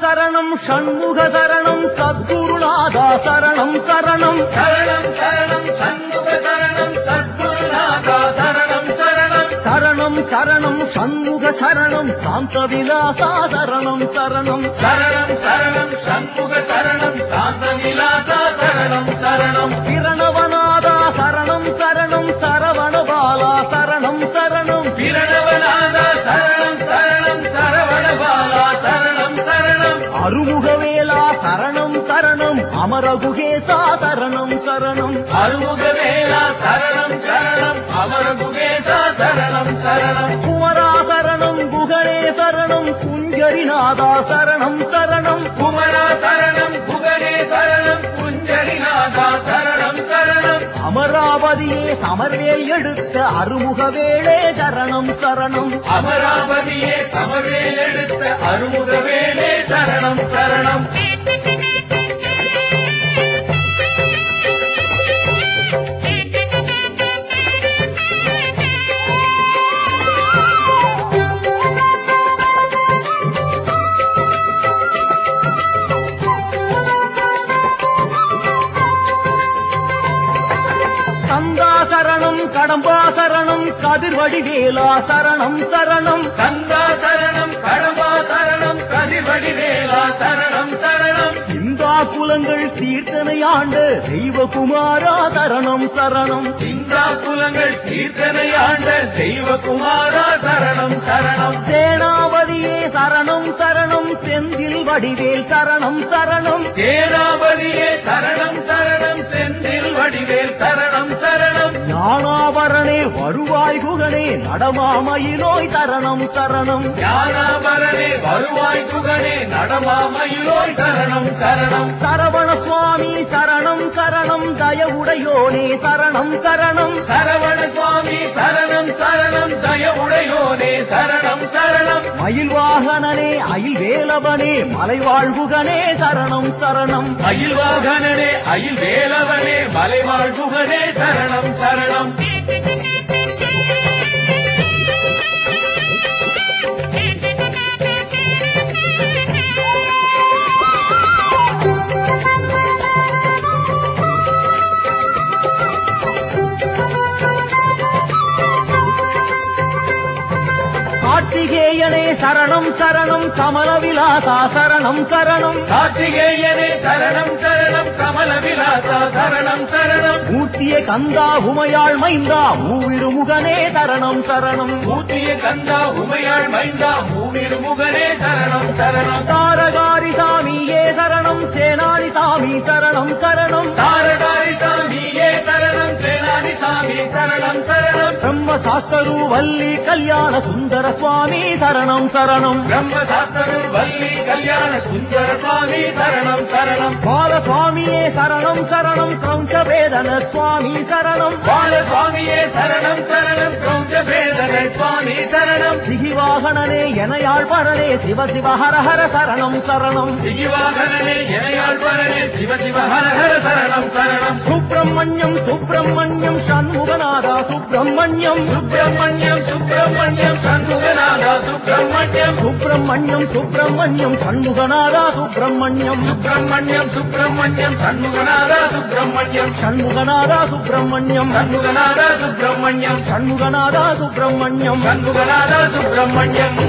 சரணம் ஷண்முக சரணம் சத்குருநாதா சரணம் சரணம் சரணம் சரணம் சண்முக சரணம் சத்குருநாதா சரணம் சரணம் சரணம் சரணம் ஷண்முக சரணம் சாந்த விலாசா சரணம் சரணம் சரணம் சரணம் சண்முக சரணம் சாந்த விலாசா சரணம் சரணம் பிரணவநாதா சரணம் சரணம் சரவணபாலா சரணம் சரணம் பிரணவநாதா சரணம் சரணம் சரவணபாலா சரணம் சரணம் அருமுகவேலா சரணம் சரணம் அமரகுகேசா சரணம் சரணம் அருமுகவேலா சரணம் சரணம் அமரகுகேசா சரணம் சரணம் குமரா சரணம் குகரே சரணம் குஞ்சரிநாதா சரணம் சரணம் குமரா சரணம் குகரே சரணம் குஞ்சரிநாதா சரணம் சரணம் அமராவதியே சமர்வேல் எடுத்த அருமுகவேளே சரணம் சரணம் அமராவதியே சமவேல் எடுத்த அருமுகவேலே சரணம் சரணம் கந்தா சரணம் கடம்பா சரணம் கதிர்வடிவேலா சரணம் சரணம் கந்தா சரணம் கடம்பா சரணம் கதிர்வடிவேலா சரணம் சரணம் சிந்தா குலங்கள் தீர்த்தனை ஆண்டு தெய்வகுமாரா சரணம் சரணம் சிந்தா குலங்கள் தீர்த்தனை ஆண்ட தெய்வகுமாரா சரணம் சரணம் சேனாபதியே சரணம் சரணம் செந்தில் வடிவேல் சரணம் சரணம் சேனாபதியே சரணம் சரணம் செந்தில் வடிவேல் சரணம் சரணம் ஞானாபரணே வருவாய் குகனே நடமாமயிலோய் சரணம் சரணம் ஞானாபரணே வருவாய் குகனே நடமாமயிலோய் சரணம் சரணம் சரவண சுவாமி சரணம் சரணம் தயவுடையோனே சரணம் சரணம் சரவண சுவாமி சரணம் சரணம் தயவுடையோனே சரணம் சரணம் மயில் வாகனனே அயில் வேலவனே மலைவாழ்வுகனே சரணம் சரணம் அயில் வாகனனே அயில் வேலவனே மலைவாழ் குகனே சரணம் சரணம் கார்த்திகேயனே சரணம் சரணம் கமலவிலாசா சரணம் சரணம் கார்த்திகேயனே சரணம் சரணம் கமல விலாசா சரணம் சரணம் மூர்த்திய கந்தா உமையாள் மைந்தா மூவிருமுகனே சரணம் சரணம் மூர்த்திய கந்தா உமையாள் மைந்தா மூவிரு முகனே சரணம் சரணம் தாரகாரி சாமியே சரணம் சேனானி சாமி சரணம் சரணம் தாரகாரி சாமியே சரணம் சேனாதி சாமி சரணம் சரணம் பிரம்மசாஸ்தரு வள்ளி கல்யாண சுந்தர சுவாமி சரணம் சரணம் பிரம்மசாஸ்தரு வள்ளி கல்யாண சுந்தர சுவாமி சரணம் சரணம் பாலசுவாமியே சரணம் சரணம் கிரௌஞ்சவேதன சுவாமி சரணம் பாலசுவாமியே சரணம் சரணம் கிரௌஞ்சவேதன சுவாமி சரணம் சிகிவாகனனே எனையாள் பரனே சிவ சிவ ஹர ஹர சரணம் சரணம் சிகிவாகனனே எனையாழ்வரனே சிவ சிவ ஹர ஹர சரணம் சரணம் சுப்பிரமணியம் சுப்பிரமணியம் சண்முகநாதா சுப்பிரமணியம் சுப்பிரமணியம் சுப்பிரமணியம் சண்முகநாதா சுப்பிரமணியம் சுப்பிரமணியம் சுப்பிரமணியம் சண்முகநாதா சுப்பிரமணியம் சுப்பிரமணியம் சுப்பிரமணியம் சண்முகநாதா சுப்பிரமணியம் சண்முகநாதா சுப்பிரமணியம் சண்முகநாதா சுப்பிரமணியம் சண்முகநாதா சுப்பிரமணியம் சண்முகநாதா சுப்பிரமணியம்